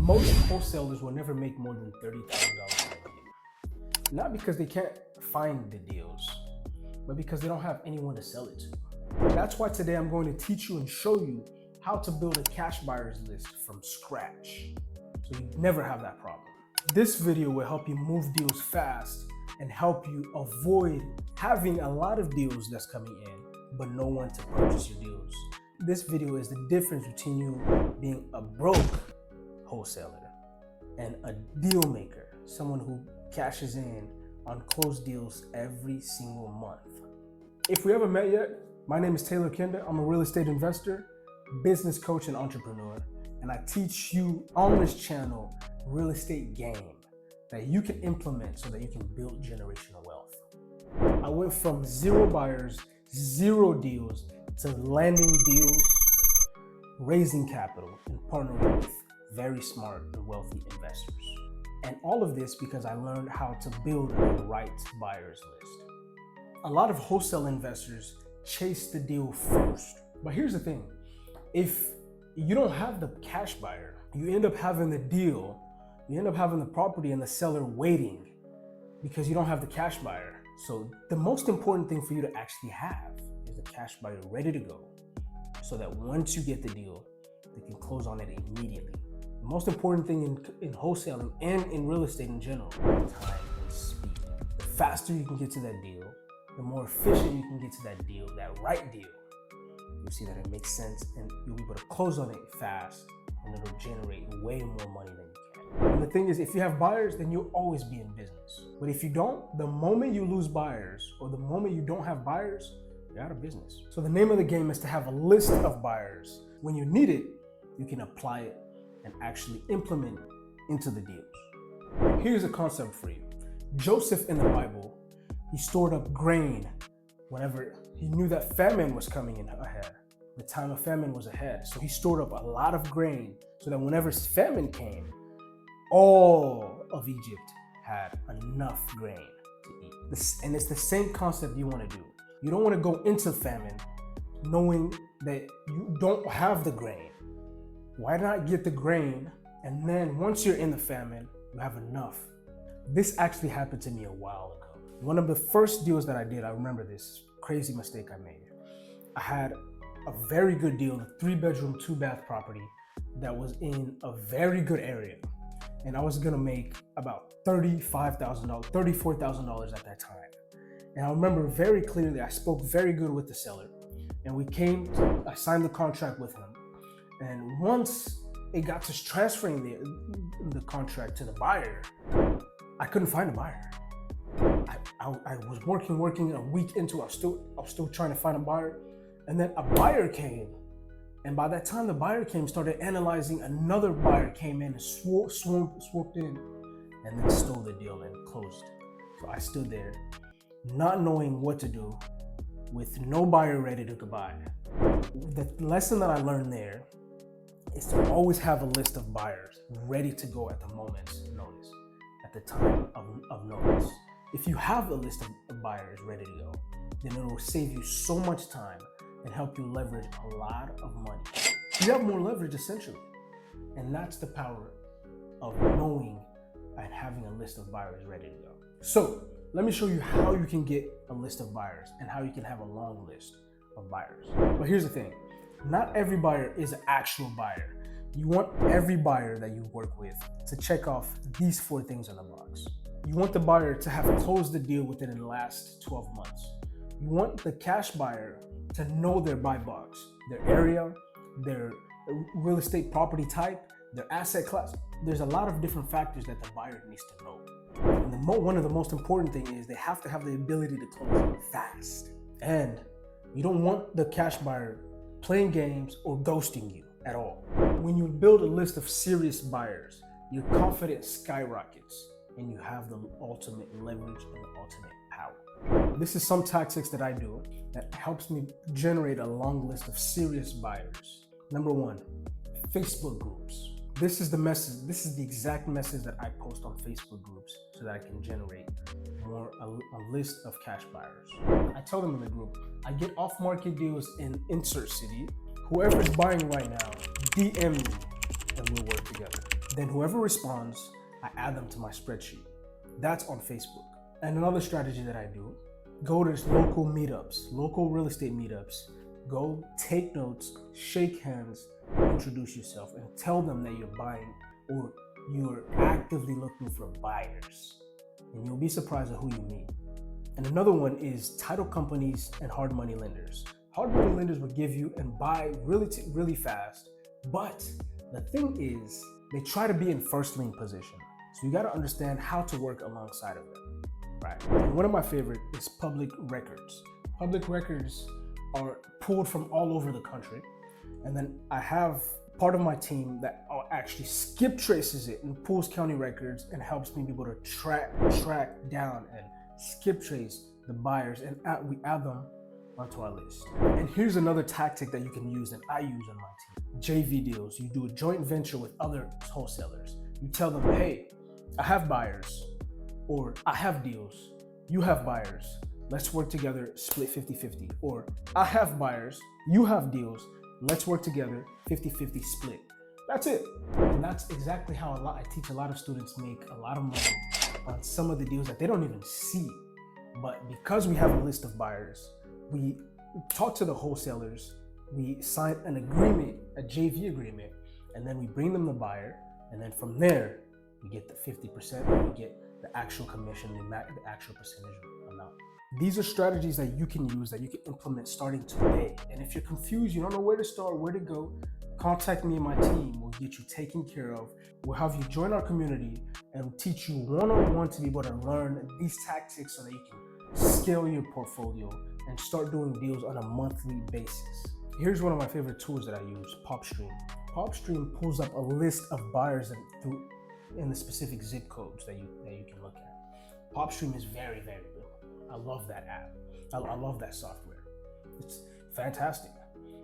Most wholesalers will never make more than $30,000 in a deal. Not because they can't find the deals, but because they don't have anyone to sell it to. That's why today I'm going to teach you and show you how to build a cash buyers list from scratch, so you never have that problem. This video will help you move deals fast and help you avoid having a lot of deals that's coming in, but no one to purchase your deals. This video is the difference between you being a broke wholesaler and a deal maker, someone who cashes in on closed deals every single month. If we haven't met yet, my name is Taylor Kinda. I'm a real estate investor, business coach, and entrepreneur, and I teach you on this channel real estate game that you can implement so that you can build generational wealth. I went from 0 buyers, 0 deals to landing deals, raising capital, and partnering with very smart and wealthy investors. And all of this because I learned how to build the right buyers list. A lot of wholesale investors chase the deal first. But here's the thing, if you don't have the cash buyer, you end up having the deal, you end up having the property and the seller waiting because you don't have the cash buyer. So the most important thing for you to actually have is the cash buyer ready to go, so that once you get the deal, they can close on it immediately. The most important thing in wholesaling and in real estate in general, time and speed. The faster you can get to that deal, the more efficient you can get to that deal, that right deal. You'll see that it makes sense and you'll be able to close on it fast, and it'll generate way more money than you can. And the thing is, if you have buyers, then you'll always be in business. But if you don't, the moment you lose buyers or the moment you don't have buyers, you're out of business. So the name of the game is to have a list of buyers. When you need it, you can apply it and actually implement it into the deals. Here's a concept for you. Joseph in the Bible, he stored up grain whenever he knew that famine was coming in ahead. The time of famine was ahead. So he stored up a lot of grain so that whenever famine came, all of Egypt had enough grain to eat. And it's the same concept you want to do. You don't want to go into famine knowing that you don't have the grain. Why not get the grain, and then once you're in the famine, you have enough? This actually happened to me a while ago. One of the first deals that I did, I remember this crazy mistake I made. I had a very good deal, a 3-bedroom, 2-bath property that was in a very good area. And I was gonna make about $35,000, $34,000 at that time. And I remember very clearly, I spoke very good with the seller. And I signed the contract with him. And once it got to transferring the contract to the buyer, I couldn't find a buyer. I was working a week into it. I was still trying to find a buyer. And then a buyer came. And by that time the buyer came, started analyzing, another buyer came in and swooped in and then stole the deal and closed. So I stood there not knowing what to do with no buyer ready to buy. The lesson that I learned there is to always have a list of buyers ready to go at the moment's notice, at the time of notice. If you have a list of buyers ready to go, then it will save you so much time and help you leverage a lot of money. You have more leverage essentially. And that's the power of knowing and having a list of buyers ready to go. So let me show you how you can get a list of buyers and how you can have a long list of buyers. But here's the thing, not every buyer is an actual buyer. You want every buyer that you work with to check off these 4 things on the box. You want the buyer to have closed the deal within the last 12 months. You want the cash buyer to know their buy box, their area, their real estate property type, their asset class. There's a lot of different factors that the buyer needs to know. And one of the most important thing is they have to have the ability to close fast. And you don't want the cash buyer playing games or ghosting you at all. When you build a list of serious buyers, your confidence skyrockets and you have the ultimate leverage and the ultimate power. This is some tactics that I do that helps me generate a long list of serious buyers. Number 1, Facebook groups. This is the message. This is the exact message that I post on Facebook groups so that I can generate a list of cash buyers. I tell them in the group, I get off-market deals in insert city. Whoever's buying right now, DM me and we'll work together. Then whoever responds, I add them to my spreadsheet. That's on Facebook. And another strategy that I do, go to local meetups, local real estate meetups. Go take notes, shake hands, introduce yourself, and tell them that you're buying or you're actively looking for buyers. And you'll be surprised at who you meet. And another one is title companies and hard money lenders. Hard money lenders will give you and buy really fast, but the thing is, they try to be in first lien position. So you got to understand how to work alongside of them, right? And one of my favorite is public records. Public records are pulled from all over the country. And then I have part of my team that actually skip traces it and pulls county records and helps me be able to track down and skip trace the buyers, and we add them onto our list. And here's another tactic that you can use and I use on my team. JV deals. You do a joint venture with other wholesalers. You tell them, hey, I have buyers, or I have deals, you have buyers. Let's work together, split 50-50. Or I have buyers, you have deals, let's work together, 50-50 split. That's it. And that's exactly how I teach a lot of students make a lot of money on some of the deals that they don't even see. But because we have a list of buyers, we talk to the wholesalers, we sign an agreement, a JV agreement, and then we bring them the buyer. And then from there, we get the 50% and we get the actual commission, the actual percentage amount. These are strategies that you can use, that you can implement starting today. And if you're confused, you don't know where to start, where to go, contact me and my team. We'll get you taken care of. We'll have you join our community and we'll teach you one-on-one to be able to learn these tactics so that you can scale your portfolio and start doing deals on a monthly basis. Here's one of my favorite tools that I use, PopStream. PopStream pulls up a list of buyers in the specific zip codes that you can look at. PopStream is very, very good. I love that app. I love that software. It's fantastic.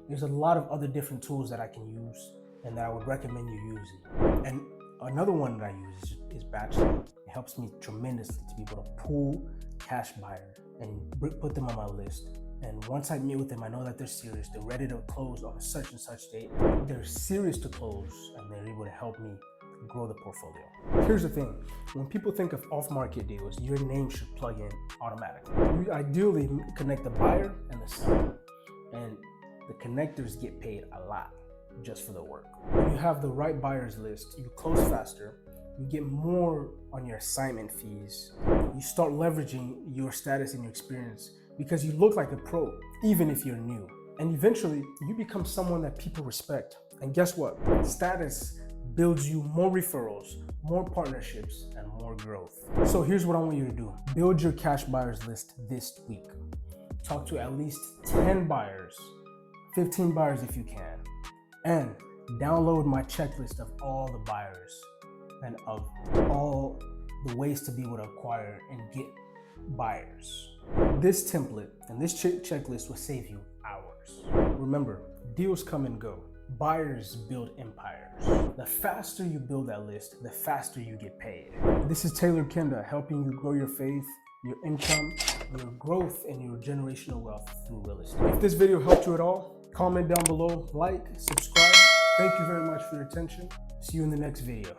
There's a lot of other different tools that I can use and that I would recommend you using. And another one that I use is Batchlet. It helps me tremendously to be able to pull cash buyers and put them on my list. And once I meet with them, I know that they're serious. They're ready to close on such and such date. They're serious to close and they're able to help me grow the portfolio. Here's the thing, when people think of off-market deals, your name should plug in automatically. You ideally connect the buyer and the seller, and the connectors get paid a lot just for the work. When you have the right buyers list, you close faster, you get more on your assignment fees, you start leveraging your status and your experience because you look like a pro, even if you're new. And eventually, you become someone that people respect. And guess what? Status builds you more referrals, more partnerships, and more growth. So here's what I want you to do. Build your cash buyers list this week. Talk to at least 10 buyers, 15 buyers if you can, and download my checklist of all the buyers and of all the ways to be able to acquire and get buyers. This template and this checklist will save you hours. Remember, deals come and go. Buyers build empires. The faster you build that list, the faster you get paid. This is Taylor Kenda, helping you grow your faith, your income, your growth, and your generational wealth through real estate. If this video helped you at all, comment down below, like, subscribe. Thank you very much for your attention. See you in the next video.